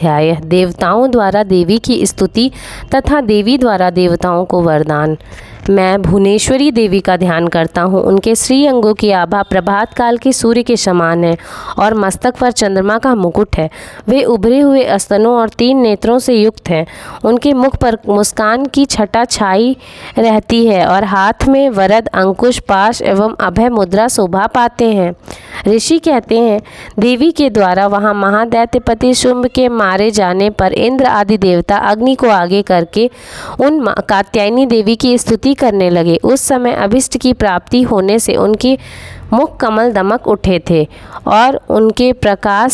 अध्याय। देवताओं द्वारा देवी की स्तुति तथा देवी द्वारा देवताओं को वरदान। मैं भुवनेश्वरी देवी का ध्यान करता हूँ। उनके श्री अंगों की आभा प्रभात काल के सूर्य के समान है और मस्तक पर चंद्रमा का मुकुट है। वे उभरे हुए स्तनों और 3 नेत्रों से युक्त हैं। उनके मुख पर मुस्कान की छटा छाई रहती है और हाथ में वरद, अंकुश, पाश एवं अभय मुद्रा शोभा पाते हैं। ऋषि कहते हैं, देवी के द्वारा वहाँ महादैत्यपति शुंभ के मारे जाने पर इंद्र आदि देवता अग्नि को आगे करके उन कात्यायनी देवी की स्तुति करने लगे। उस समय अभिष्ट की प्राप्ति होने से उनके मुख कमल दमक उठे थे और उनके प्रकाश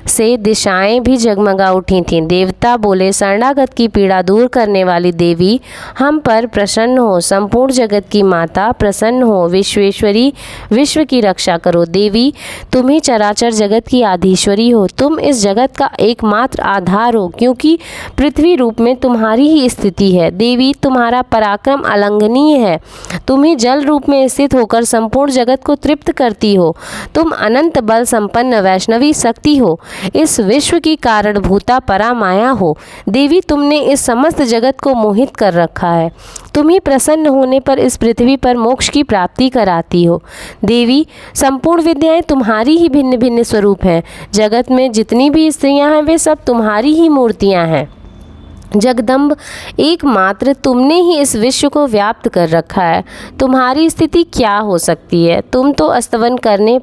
से दिशाएं भी जगमगा उठी थीं। देवता बोले, शरणागत की पीड़ा दूर करने वाली देवी, हम पर प्रसन्न हो। संपूर्ण जगत की माता, प्रसन्न हो। विश्वेश्वरी, विश्व की रक्षा करो। देवी, तुम ही चराचर जगत की आधीश्वरी हो। तुम इस जगत का एकमात्र आधार हो, क्योंकि पृथ्वी रूप में तुम्हारी ही स्थिति है। देवी, तुम्हारा पराक्रम अलंघनीय है। तुम ही जल रूप में स्थित होकर संपूर्ण जगत को तृप्त करती हो। तुम अनंत बल संपन्न वैष्णवी शक्ति हो। इस विश्व की कारणभूता परामाया हो। देवी, तुमने इस समस्त जगत को मोहित कर रखा है। तुम ही प्रसन्न होने पर इस पृथ्वी पर मोक्ष की प्राप्ति कराती हो। देवी, संपूर्ण विद्याएं तुम्हारी ही भिन्न भिन्न स्वरूप हैं। जगत में जितनी भी स्त्रियां हैं वे सब तुम्हारी ही मूर्तियां हैं। जगदम्ब, एकमात्र तुमने ही इस विश्व को व्याप्त कर रखा है। तुम्हारी स्थिति क्या हो सकती है? तुम तो स्तवन करने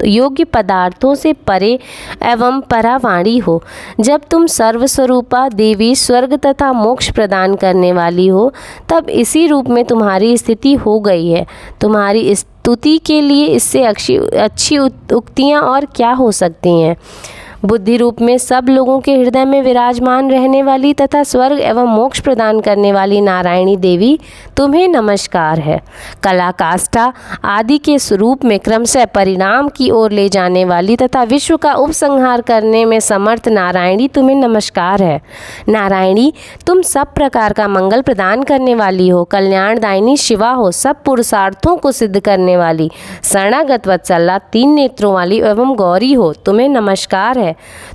योग्य पदार्थों से परे एवं परावाणी हो। जब तुम सर्वस्वरूपा देवी स्वर्ग तथा मोक्ष प्रदान करने वाली हो, तब इसी रूप में तुम्हारी स्थिति हो गई है। तुम्हारी स्तुति के लिए इससे अच्छी उक्तियाँ और क्या हो सकती हैं? बुद्धि रूप में सब लोगों के हृदय में विराजमान रहने वाली तथा स्वर्ग एवं मोक्ष प्रदान करने वाली नारायणी देवी, तुम्हें नमस्कार है। कला, काष्ठा आदि के स्वरूप में क्रमशः परिणाम की ओर ले जाने वाली तथा विश्व का उपसंहार करने में समर्थ नारायणी, तुम्हें नमस्कार है। नारायणी, तुम सब प्रकार का मंगल प्रदान करने वाली हो। कल्याणदायिनी शिवा हो। सब पुरुषार्थों को सिद्ध करने वाली शरणागत वत्सला, 3 नेत्रों वाली एवं गौरी हो। तुम्हें नमस्कार है।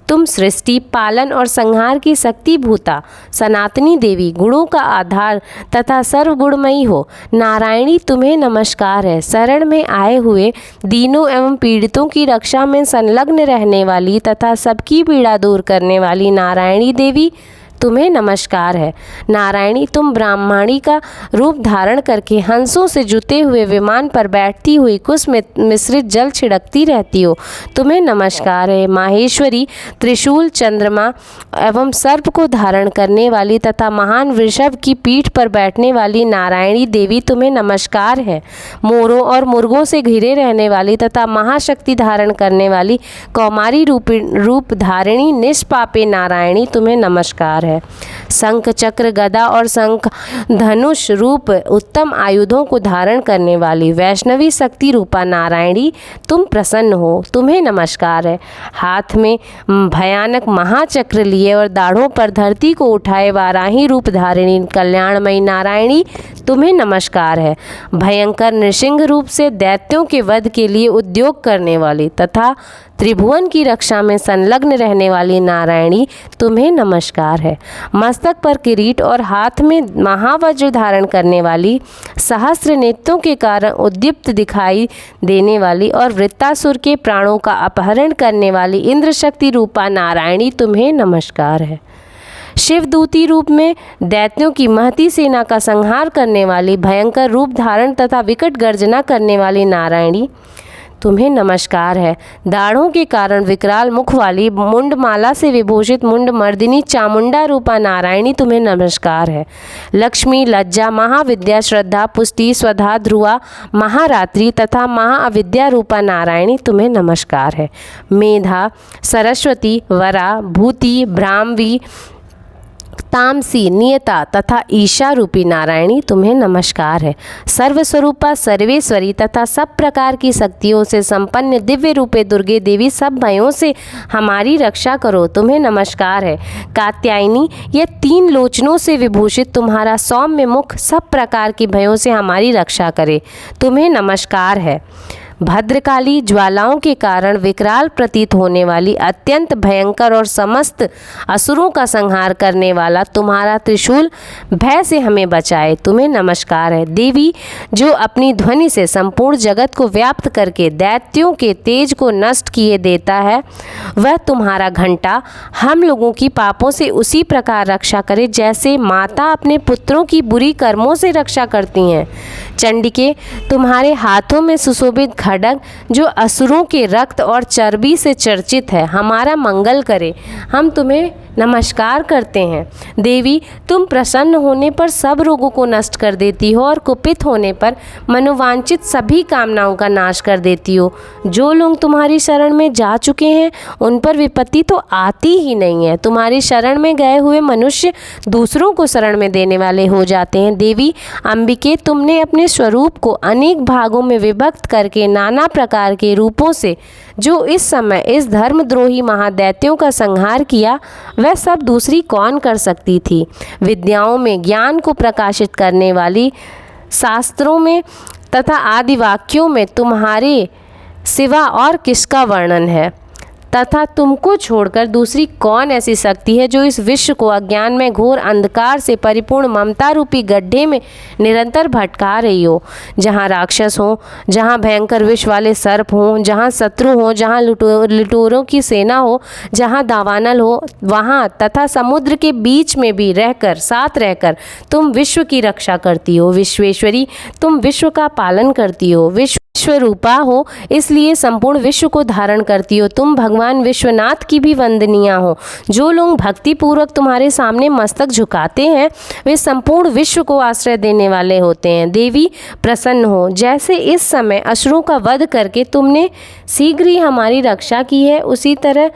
तुम सृष्टि, पालन और संहार की शक्ति भूता सनातनी देवी, गुणों का आधार तथा सर्वगुणमयी हो। नारायणी, तुम्हें नमस्कार है। शरण में आए हुए दीनों एवं पीड़ितों की रक्षा में संलग्न रहने वाली तथा सबकी पीड़ा दूर करने वाली नारायणी देवी, तुम्हें नमस्कार है। नारायणी, तुम ब्राह्मणी का रूप धारण करके हंसों से जुते हुए विमान पर बैठती हुई कुश में मिश्रित जल छिड़कती रहती हो। तुम्हें नमस्कार है। माहेश्वरी, त्रिशूल, चंद्रमा एवं सर्प को धारण करने वाली तथा महान वृषभ की पीठ पर बैठने वाली नारायणी देवी, तुम्हें नमस्कार है। मोरों और मुर्गों से घिरे रहने वाली तथा महाशक्ति धारण करने वाली कौमारी रूप धारिणी निष्पापे नारायणी, तुम्हें नमस्कार है। शंख, चक्र, गदा और शंख धनुष रूप उत्तम आयुधों को धारण करने वाली वैष्णवी शक्ति रूपा नारायणी, तुम प्रसन्न हो। तुम्हें नमस्कार है। हाथ में भयानक महाचक्र लिए और दाढ़ों पर धरती को उठाए वाराही रूप धारिणी कल्याणमयी नारायणी, तुम्हें नमस्कार है। भयंकर नृसिंह रूप से दैत्यों के वध के लिए उद्योग करने वाली तथा त्रिभुवन की रक्षा में संलग्न रहने वाली नारायणी, तुम्हें नमस्कार है। मस्तक पर किरीट और हाथ में महावज्र धारण करने वाली, सहस्त्र नेत्रों के कारण उद्दीप्त दिखाई देने वाली और वृत्तासुर के प्राणों का अपहरण करने वाली इंद्र शक्ति रूपा नारायणी, तुम्हें नमस्कार है। शिवदूती रूप में दैत्यों की महती सेना का संहार करने वाली, भयंकर रूप धारण तथा विकट गर्जना करने वाली नारायणी, तुम्हें नमस्कार है। दाढ़ों के कारण विकराल मुख वाली, मुंडमाला से विभूषित मुंड मर्दिनी चामुंडा रूपा नारायणी, तुम्हें नमस्कार है। लक्ष्मी, लज्जा, महाविद्या, श्रद्धा, पुष्टि, स्वधा, ध्रुवा, महारात्रि तथा महाअविद्या रूपा नारायणी, तुम्हें नमस्कार है। मेधा, सरस्वती, वरा, भूति, ब्राह्मी, तामसी, नियता तथा ईशा रूपी नारायणी, तुम्हें नमस्कार है। सर्वस्वरूपा, सर्वेश्वरी तथा सब प्रकार की शक्तियों से संपन्न दिव्य रूपे दुर्गे देवी, सब भयों से हमारी रक्षा करो। तुम्हें नमस्कार है। कात्यायनी, यह 3 लोचनों से विभूषित तुम्हारा सौम्य मुख सब प्रकार की भयों से हमारी रक्षा करे। तुम्हें नमस्कार है। भद्रकाली ज्वालाओं के कारण विकराल प्रतीत होने वाली अत्यंत भयंकर और समस्त असुरों का संहार करने वाला तुम्हारा त्रिशूल भय से हमें बचाए। तुम्हें नमस्कार है देवी, जो अपनी ध्वनि से संपूर्ण जगत को व्याप्त करके दैत्यों के तेज को नष्ट किए देता है। वह तुम्हारा घंटा हम लोगों की पापों से उसी प्रकार रक्षा करे जैसे माता अपने पुत्रों की बुरी कर्मों से रक्षा करती हैं। चंडिके, तुम्हारे हाथों में सुशोभित खड्ग जो असुरों के रक्त और चर्बी से चर्चित है, हमारा मंगल करे। हम तुम्हें नमस्कार करते हैं देवी, तुम प्रसन्न होने पर सब रोगों को नष्ट कर देती हो और कुपित होने पर मनोवांछित सभी कामनाओं का नाश कर देती हो। जो लोग तुम्हारी शरण में जा चुके हैं उन पर विपत्ति तो आती ही नहीं है। तुम्हारी शरण में गए हुए मनुष्य दूसरों को शरण में देने वाले हो जाते हैं। देवी अंबिके, तुमने अपने स्वरूप को अनेक भागों में विभक्त करके नाना प्रकार के रूपों से जो इस समय इस धर्मद्रोही महादैत्यों का संहार किया, वह सब दूसरी कौन कर सकती थी। विद्याओं में ज्ञान को प्रकाशित करने वाली, शास्त्रों में तथा आदि वाक्यों में तुम्हारे सिवा और किसका वर्णन है, तथा तुमको छोड़कर दूसरी कौन ऐसी शक्ति है जो इस विश्व को अज्ञान में घोर अंधकार से परिपूर्ण ममता रूपी गड्ढे में निरंतर भटका रही हो। जहाँ राक्षस हों, जहाँ भयंकर विष वाले सर्प हों, जहाँ शत्रु हों, जहाँ लुटेरों की सेना हो, जहाँ दावानल हो, वहाँ तथा समुद्र के बीच में भी रहकर साथ रहकर तुम विश्व की रक्षा करती हो। विश्वेश्वरी, तुम विश्व का पालन करती हो, विश्वरूपा हो, इसलिए संपूर्ण विश्व को धारण करती हो। तुम भगवान विश्वनाथ की भी वंदनीय हो। जो लोग भक्ति पूर्वक तुम्हारे सामने मस्तक झुकाते हैं वे संपूर्ण विश्व को आश्रय देने वाले होते हैं। देवी प्रसन्न हो, जैसे इस समय असुरों का वध करके तुमने शीघ्र ही हमारी रक्षा की है, उसी तरह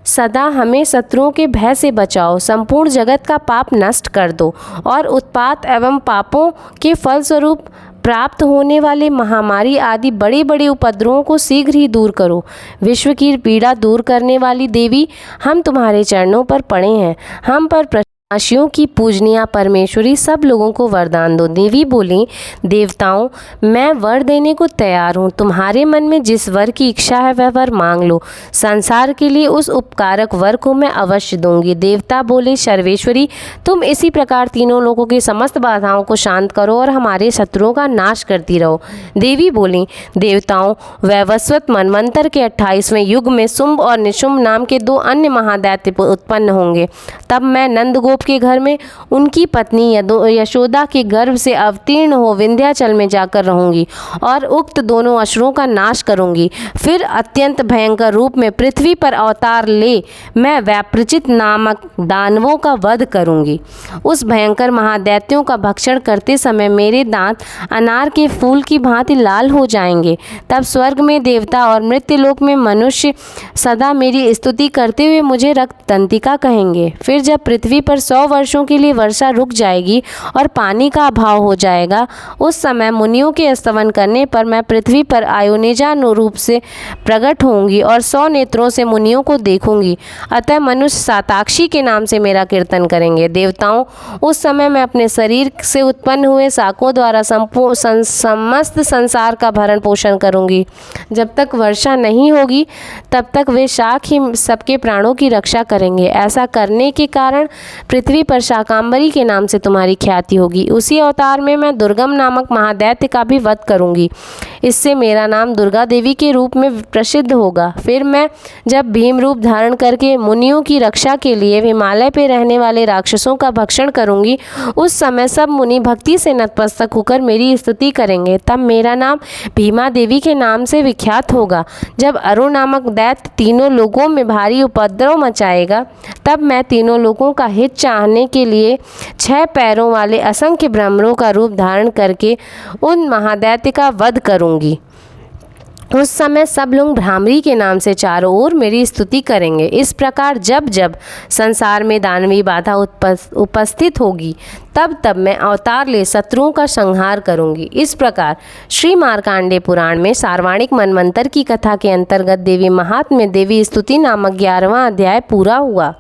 सदा हमें शत्रुओं के भय से बचाओ। संपूर्ण जगत का पाप नष्ट कर दो और उत्पात एवं पापों के फलस्वरूप प्राप्त होने वाले महामारी आदि बड़े बड़े उपद्रवों को शीघ्र ही दूर करो। विश्व की पीड़ा दूर करने वाली देवी, हम तुम्हारे चरणों पर पड़े हैं। हम पर प्रत्याशियों की पूजनीय परमेश्वरी, सब लोगों को वरदान दो। देवी बोली, देवताओं, मैं वर देने को तैयार हूँ। तुम्हारे मन में जिस वर की इच्छा है वह वर मांग लो। संसार के लिए उस उपकारक वर को मैं अवश्य दूंगी। देवता बोले, सर्वेश्वरी, तुम इसी प्रकार तीनों लोगों की समस्त बाधाओं को शांत करो और हमारे शत्रुओं का नाश करती रहो। देवी बोली, देवताओं, वैवस्वत मनवंतर के 28वें युग में शुंभ और निशुंभ नाम के 2 अन्य महादैत्य उत्पन्न होंगे। तब मैं नंदगोप के घर में उनकी पत्नी यशोदा के गर्भ से अवतीर्ण हो विंध्याचल में जाकर रहूंगी और उक्त दोनों असुरों का नाश करूंगी। फिर अत्यंत भयंकर रूप में पृथ्वी पर अवतार ले मैं वैप्रचित नामक दानवों का वध करूंगी। उस भयंकर महादैत्यों का भक्षण करते समय मेरे दांत अनार के फूल की भांति लाल हो जाएंगे। तब स्वर्ग में देवता और मृत्युलोक में मनुष्य सदा मेरी स्तुति करते हुए मुझे रक्तदंतिका कहेंगे। फिर जब पृथ्वी पर 100 वर्षों के लिए वर्षा रुक जाएगी और पानी का अभाव हो जाएगा, उस समय मुनियों के स्तवन करने पर मैं पृथ्वी पर आयोनिजा रूप से प्रकट होंगी और 100 नेत्रों से मुनियों को देखूंगी। अतः मनुष्य साताक्षी के नाम से मेरा कीर्तन करेंगे। देवताओं, उस समय मैं अपने शरीर से उत्पन्न हुए शाकों द्वारा समस्त संसार का भरण पोषण करूंगी। जब तक वर्षा नहीं होगी तब तक वे शाक ही सबके प्राणों की रक्षा करेंगे। ऐसा करने के कारण पृथ्वी पर शाकांबरी के नाम से तुम्हारी ख्याति होगी। उसी अवतार में मैं दुर्गम नामक महादैत्य का भी वध करूंगी। इससे मेरा नाम दुर्गा देवी के रूप में प्रसिद्ध होगा। फिर मैं जब भीम रूप धारण करके मुनियों की रक्षा के लिए हिमालय पर रहने वाले राक्षसों का भक्षण करूंगी, उस समय सब मुनि भक्ति से नतमस्तक होकर मेरी स्तुति करेंगे। तब मेरा नाम भीमा देवी के नाम से विख्यात होगा। जब अरु नामक दैत्य तीनों लोगों में भारी उपद्रव मचाएगा, तब मैं तीनों लोगों का हित चाहने के लिए 6 पैरों वाले असंख्य भ्रमरों का रूप धारण करके उन महादैत्य का वध करूंगी। उस समय सब लोग भ्रामरी के नाम से चारों ओर मेरी स्तुति करेंगे। इस प्रकार जब जब संसार में दानवी बाधा उपस्थित होगी तब तब मैं अवतार ले शत्रुओं का संहार करूंगी। इस प्रकार श्री मार्कांडेय पुराण में सार्वणिक मनवंतर की कथा के अंतर्गत देवी महात्म्य देवी स्तुति नामक 11वां अध्याय पूरा हुआ।